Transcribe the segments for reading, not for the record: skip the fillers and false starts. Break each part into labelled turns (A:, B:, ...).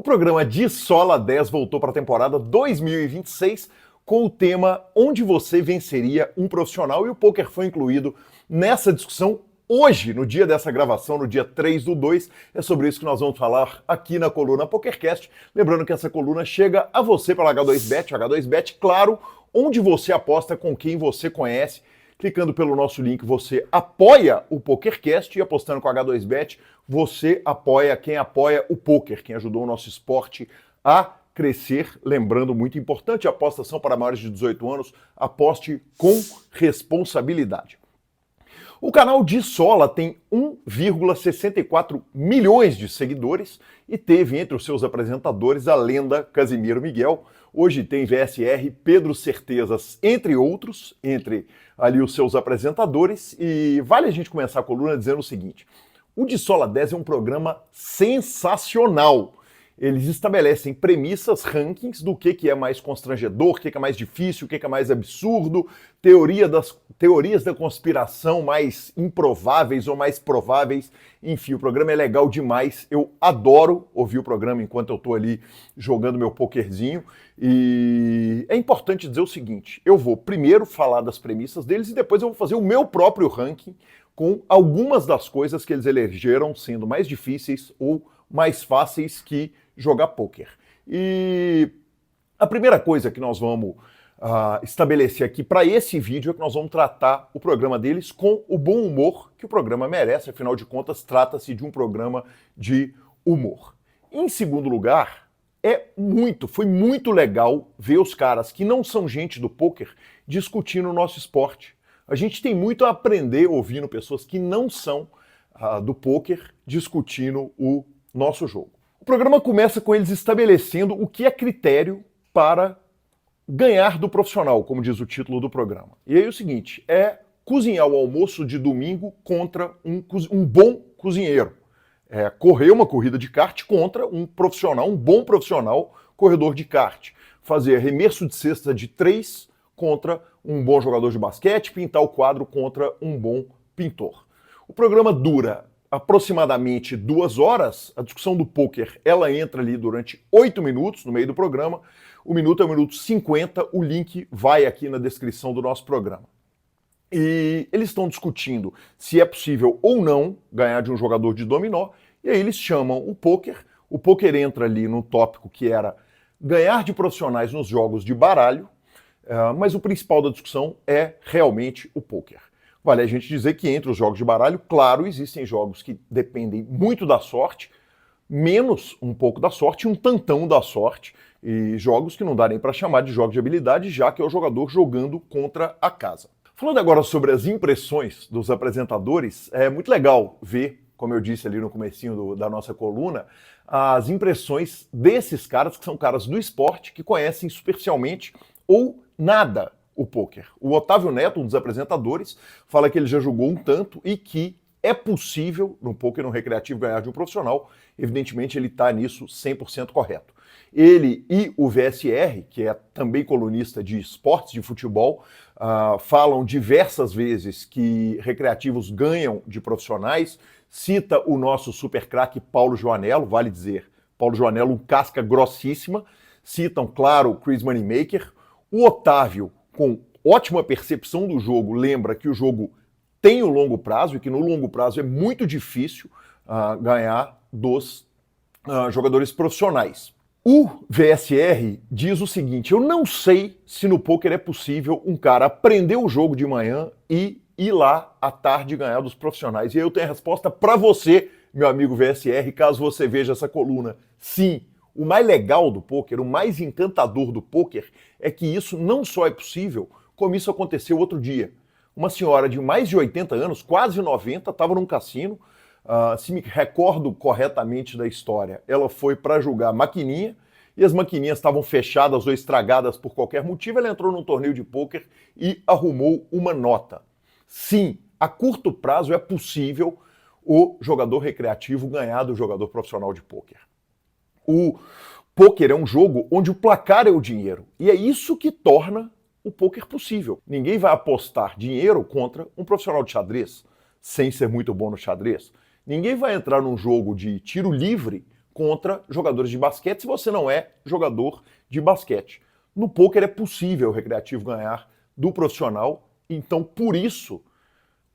A: programa De Sola 10 voltou para a temporada 2026 com o tema Onde você venceria um profissional, e o poker foi incluído nessa discussão hoje, no dia dessa gravação, no dia 3/2. É sobre isso que nós vamos falar aqui na coluna PokerCast. Lembrando que essa coluna chega a você pela H2Bet, H2Bet, claro, onde você aposta com quem você conhece. Clicando pelo nosso link, você apoia o PokerCast, e apostando com a H2Bet, você apoia quem apoia o poker, quem ajudou o nosso esporte a crescer. Lembrando, muito importante, apostas são para maiores de 18 anos, aposte com responsabilidade. O canal De Sola tem 1,64 milhões de seguidores e teve entre os seus apresentadores a lenda Casimiro Miguel. Hoje tem VSR, Pedro Certezas, entre outros, entre ali os seus apresentadores. E vale a gente começar a coluna dizendo o seguinte: o De Sola 10 é um programa sensacional. Eles estabelecem premissas, rankings do que é mais constrangedor, o que é mais difícil, o que é mais absurdo, teorias da conspiração mais improváveis ou mais prováveis. Enfim, o programa é legal demais. Eu adoro ouvir o programa enquanto eu estou ali jogando meu pokerzinho. E é importante dizer o seguinte: eu vou primeiro falar das premissas deles e depois eu vou fazer o meu próprio ranking com algumas das coisas que eles elegeram sendo mais difíceis ou mais fáceis que jogar pôquer. E a primeira coisa que nós vamos estabelecer aqui para esse vídeo é que nós vamos tratar o programa deles com o bom humor que o programa merece. Afinal de contas, trata-se de um programa de humor. Em segundo lugar, foi muito legal ver os caras que não são gente do pôquer discutindo o nosso esporte. A gente tem muito a aprender ouvindo pessoas que não são do pôquer discutindo o nosso jogo. O programa começa com eles estabelecendo o que é critério para ganhar do profissional, como diz o título do programa. E aí é o seguinte: é cozinhar o almoço de domingo contra um bom cozinheiro. É correr uma corrida de kart contra um profissional, um bom profissional corredor de kart. Fazer arremesso de cesta de 3 contra um bom jogador de basquete, pintar o quadro contra um bom pintor. O programa dura aproximadamente 2 horas. A discussão do pôquer, ela entra ali durante 8 minutos no meio do programa. O minuto é o minuto 50, o link vai aqui na descrição do nosso programa. E eles estão discutindo se é possível ou não ganhar de um jogador de dominó, e aí eles chamam o pôquer. O pôquer entra ali no tópico que era ganhar de profissionais nos jogos de baralho, mas o principal da discussão é realmente o pôquer. Vale a gente dizer que entre os jogos de baralho, claro, existem jogos que dependem muito da sorte, menos um pouco da sorte, um tantão da sorte, e jogos que não dá nem para chamar de jogos de habilidade, já que é o jogador jogando contra a casa. Falando agora sobre as impressões dos apresentadores, é muito legal ver, como eu disse ali no comecinho da nossa coluna, as impressões desses caras, que são caras do esporte, que conhecem superficialmente ou nada o pôquer. O Otávio Neto, um dos apresentadores, fala que ele já jogou um tanto e que é possível no pôquer, no recreativo, ganhar de um profissional. Evidentemente, ele está nisso 100% correto. Ele e o VSR, que é também colunista de esportes de futebol, falam diversas vezes que recreativos ganham de profissionais. Cita o nosso super craque Paulo Joanello, vale dizer, Paulo Joanello, um casca grossíssima. Citam, claro, o Chris Moneymaker. O Otávio, com ótima percepção do jogo, lembra que o jogo tem o longo prazo e que no longo prazo é muito difícil ganhar dos jogadores profissionais. O VSR diz o seguinte: eu não sei se no pôquer é possível um cara aprender o jogo de manhã e ir lá à tarde ganhar dos profissionais. E aí eu tenho a resposta para você, meu amigo VSR, caso você veja essa coluna. Sim. O mais legal do pôquer, o mais encantador do pôquer, é que isso não só é possível, como isso aconteceu outro dia. Uma senhora de mais de 80 anos, quase 90, estava num cassino, se me recordo corretamente da história, ela foi para jogar maquininha, e as maquininhas estavam fechadas ou estragadas por qualquer motivo. Ela entrou num torneio de pôquer e arrumou uma nota. Sim, a curto prazo é possível o jogador recreativo ganhar do jogador profissional de pôquer. O pôquer é um jogo onde o placar é o dinheiro. E é isso que torna o pôquer possível. Ninguém vai apostar dinheiro contra um profissional de xadrez sem ser muito bom no xadrez. Ninguém vai entrar num jogo de tiro livre contra jogadores de basquete se você não é jogador de basquete. No pôquer é possível o recreativo ganhar do profissional, então por isso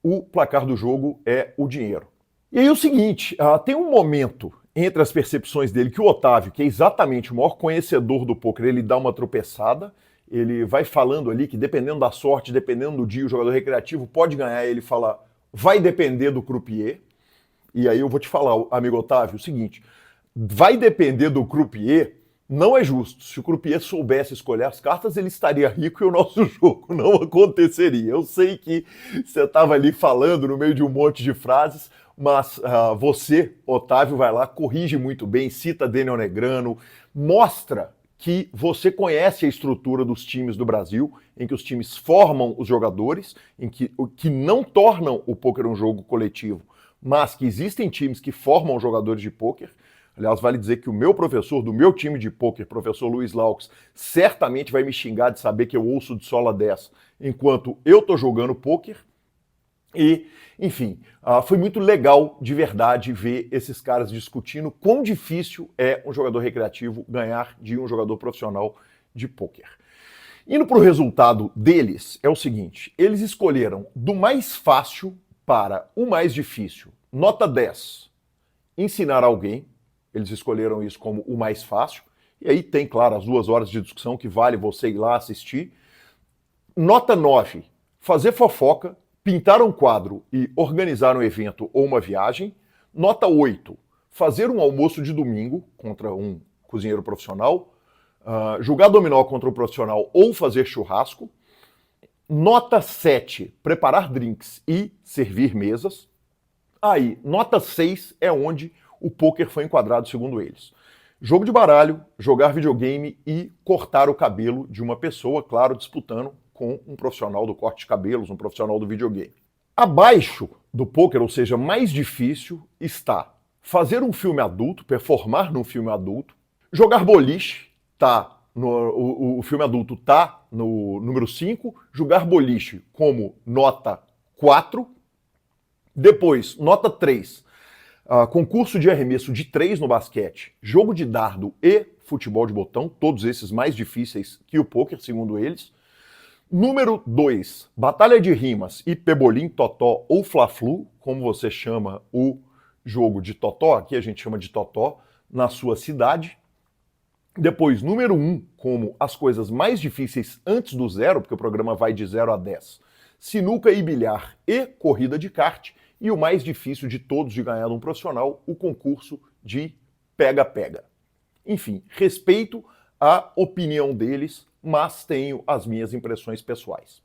A: o placar do jogo é o dinheiro. E aí é o seguinte, tem um momento entre as percepções dele que o Otávio, que é exatamente o maior conhecedor do pôquer, ele dá uma tropeçada, ele vai falando ali que dependendo da sorte, dependendo do dia, o jogador recreativo pode ganhar, ele fala, vai depender do croupier. E aí eu vou te falar, amigo Otávio, o seguinte, vai depender do croupier, não é justo. Se o croupier soubesse escolher as cartas, ele estaria rico e o nosso jogo não aconteceria. Eu sei que você estava ali falando no meio de um monte de frases, mas você, Otávio, vai lá, corrige muito bem, cita Daniel Negrano, mostra que você conhece a estrutura dos times do Brasil, em que os times formam os jogadores, em que não tornam o pôquer um jogo coletivo, mas que existem times que formam jogadores de pôquer. Aliás, vale dizer que o meu professor do meu time de pôquer, professor Luiz Laux, certamente vai me xingar de saber que eu ouço de sola 10 enquanto eu tô jogando pôquer. E, enfim, foi muito legal de verdade ver esses caras discutindo quão difícil é um jogador recreativo ganhar de um jogador profissional de pôquer. Indo para o resultado deles, é o seguinte, eles escolheram do mais fácil para o mais difícil, nota 10, ensinar alguém, eles escolheram isso como o mais fácil, e aí tem, claro, as 2 horas de discussão que vale você ir lá assistir. Nota 9, fazer fofoca, pintar um quadro e organizar um evento ou uma viagem. Nota 8, fazer um almoço de domingo contra um cozinheiro profissional, jogar dominó contra um profissional ou fazer churrasco. Nota 7, preparar drinks e servir mesas. Aí, nota 6 é onde o pôquer foi enquadrado segundo eles. Jogo de baralho, jogar videogame e cortar o cabelo de uma pessoa, claro, disputando com um profissional do corte de cabelos, um profissional do videogame. Abaixo do pôquer, ou seja, mais difícil, está fazer um filme adulto, performar num filme adulto, jogar boliche, o filme adulto está no número 5, jogar boliche como nota 4, depois, nota 3, concurso de arremesso de 3 no basquete, jogo de dardo e futebol de botão, todos esses mais difíceis que o pôquer, segundo eles. Número 2, batalha de rimas e pebolim, totó ou fla-flu, como você chama o jogo de totó, aqui a gente chama de totó, na sua cidade. Depois, número 1, como as coisas mais difíceis antes do 0, porque o programa vai de 0 a 10, sinuca e bilhar e corrida de kart. E o mais difícil de todos de ganhar de um profissional, o concurso de pega-pega. Enfim, respeito a opinião deles, mas tenho as minhas impressões pessoais.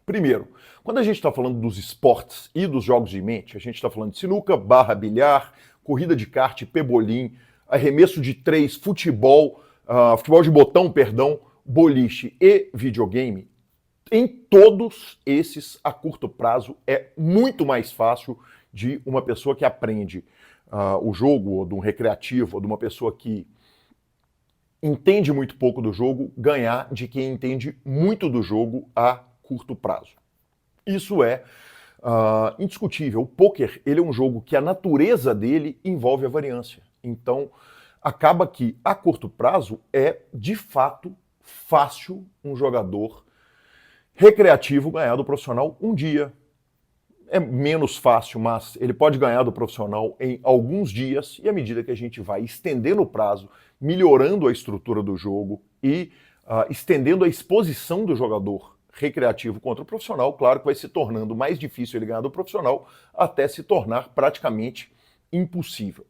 A: Primeiro, quando a gente está falando dos esportes e dos jogos de mente, a gente está falando de sinuca, barra bilhar, corrida de kart, pebolim, arremesso de 3, futebol de botão, boliche e videogame. Em todos esses, a curto prazo, é muito mais fácil de uma pessoa que aprende o jogo, ou de um recreativo, ou de uma pessoa que entende muito pouco do jogo, ganhar de quem entende muito do jogo a curto prazo. Isso é indiscutível. O pôquer, ele é um jogo que a natureza dele envolve a variância. Então, acaba que, a curto prazo, é, de fato, fácil um jogador recreativo ganhar do profissional um dia. É menos fácil, mas ele pode ganhar do profissional em alguns dias, e à medida que a gente vai estendendo o prazo, melhorando a estrutura do jogo e estendendo a exposição do jogador recreativo contra o profissional, claro que vai se tornando mais difícil ele ganhar do profissional, até se tornar praticamente impossível.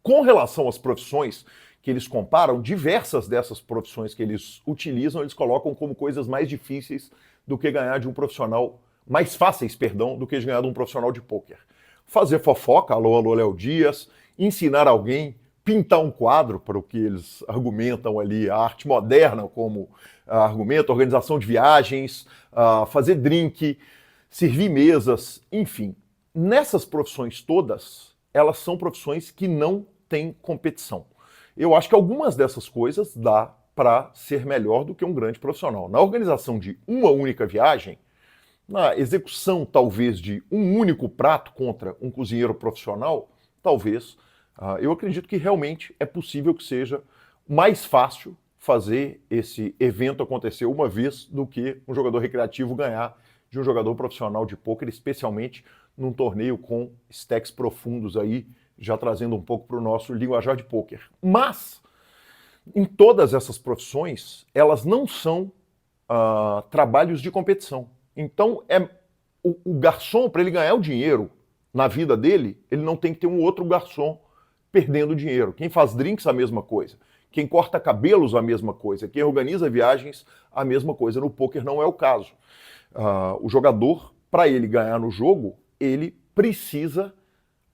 A: Com relação às profissões que eles comparam, diversas dessas profissões que eles utilizam, eles colocam como coisas mais difíceis do que ganhar de um profissional, mais fáceis, perdão, do que de ganhar de um profissional de pôquer. Fazer fofoca, alô, alô, Léo Dias, ensinar alguém, pintar um quadro, para o que eles argumentam ali, a arte moderna como argumento, organização de viagens, fazer drink, servir mesas, enfim. Nessas profissões todas, elas são profissões que não têm competição. Eu acho que algumas dessas coisas dá para ser melhor do que um grande profissional. Na organização de uma única viagem, na execução talvez de um único prato contra um cozinheiro profissional, talvez Eu acredito que realmente é possível que seja mais fácil fazer esse evento acontecer uma vez do que um jogador recreativo ganhar de um jogador profissional de pôquer, especialmente num torneio com stacks profundos aí, já trazendo um pouco para o nosso linguajar de pôquer. Mas, em todas essas profissões, elas não são trabalhos de competição. Então, o garçom, para ele ganhar o dinheiro na vida dele, ele não tem que ter um outro garçom perdendo dinheiro. Quem faz drinks, a mesma coisa. Quem corta cabelos, a mesma coisa. Quem organiza viagens, a mesma coisa. No pôquer não é o caso. O jogador, para ele ganhar no jogo, ele precisa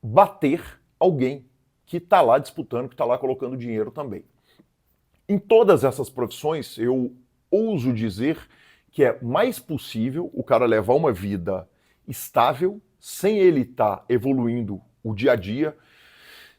A: bater alguém que está lá disputando, que está lá colocando dinheiro também. Em todas essas profissões, eu ouso dizer que é mais possível o cara levar uma vida estável, sem ele estar evoluindo o dia a dia,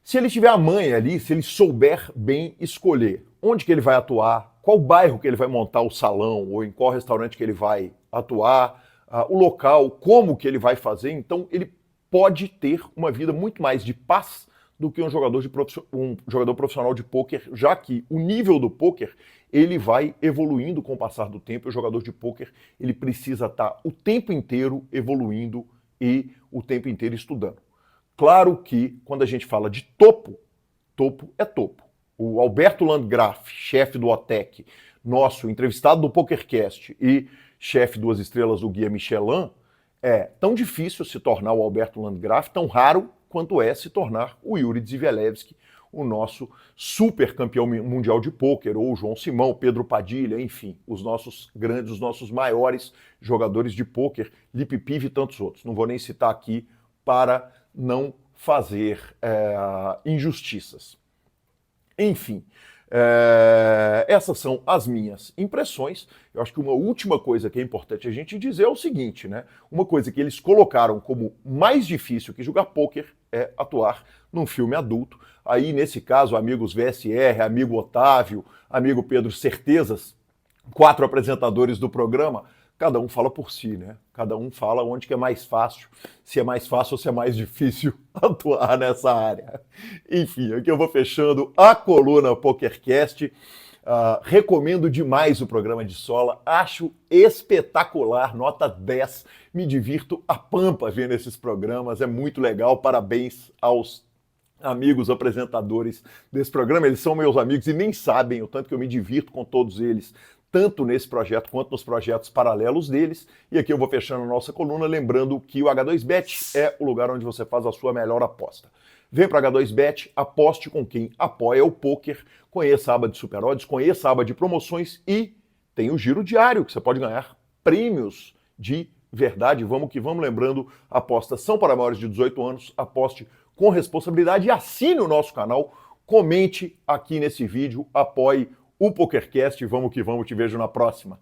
A: se ele tiver a manha ali, se ele souber bem escolher onde que ele vai atuar, qual bairro que ele vai montar o salão, ou em qual restaurante que ele vai atuar, o local, como que ele vai fazer, então ele pode ter uma vida muito mais de paz do que um jogador profissional de pôquer, já que o nível do pôquer ele vai evoluindo com o passar do tempo, e o jogador de pôquer ele precisa estar o tempo inteiro evoluindo e o tempo inteiro estudando. Claro que quando a gente fala de topo, topo é topo. O Alberto Landgraf, chefe do OTEC, nosso entrevistado do PokerCast e chefe 2 estrelas do Guia Michelin, é tão difícil se tornar o Alberto Landgraf, tão raro quanto é se tornar o Yuri Zivielewski, o nosso super campeão mundial de pôquer, ou o João Simão, Pedro Padilha, enfim, os nossos grandes, os nossos maiores jogadores de pôquer, Lipe Pive e tantos outros. Não vou nem citar aqui para não fazer injustiças. Enfim, essas são as minhas impressões. Eu acho que uma última coisa que é importante a gente dizer é o seguinte, né? Uma coisa que eles colocaram como mais difícil que jogar pôquer é atuar num filme adulto. Aí, nesse caso, amigos VSR, amigo Otávio, amigo Pedro Certezas, 4 apresentadores do programa, cada um fala por si, né? Cada um fala onde que é mais fácil, se é mais fácil ou se é mais difícil atuar nessa área. Enfim, aqui eu vou fechando a coluna PokerCast. Recomendo demais o programa de Sola, acho espetacular, nota 10. Me divirto a pampa vendo esses programas, é muito legal. Parabéns aos amigos apresentadores desse programa, eles são meus amigos e nem sabem o tanto que eu me divirto com todos eles, tanto nesse projeto quanto nos projetos paralelos deles. E aqui eu vou fechando a nossa coluna, lembrando que o H2Bet é o lugar onde você faz a sua melhor aposta. Vem para H2Bet, aposte com quem apoia o pôquer, conheça a aba de Super Odds, conheça a aba de promoções e tem o giro diário, que você pode ganhar prêmios de verdade. Vamos que vamos, lembrando, apostas são para maiores de 18 anos, aposte com responsabilidade e assine o nosso canal, comente aqui nesse vídeo, apoie o PokerCast. Vamos que vamos, te vejo na próxima.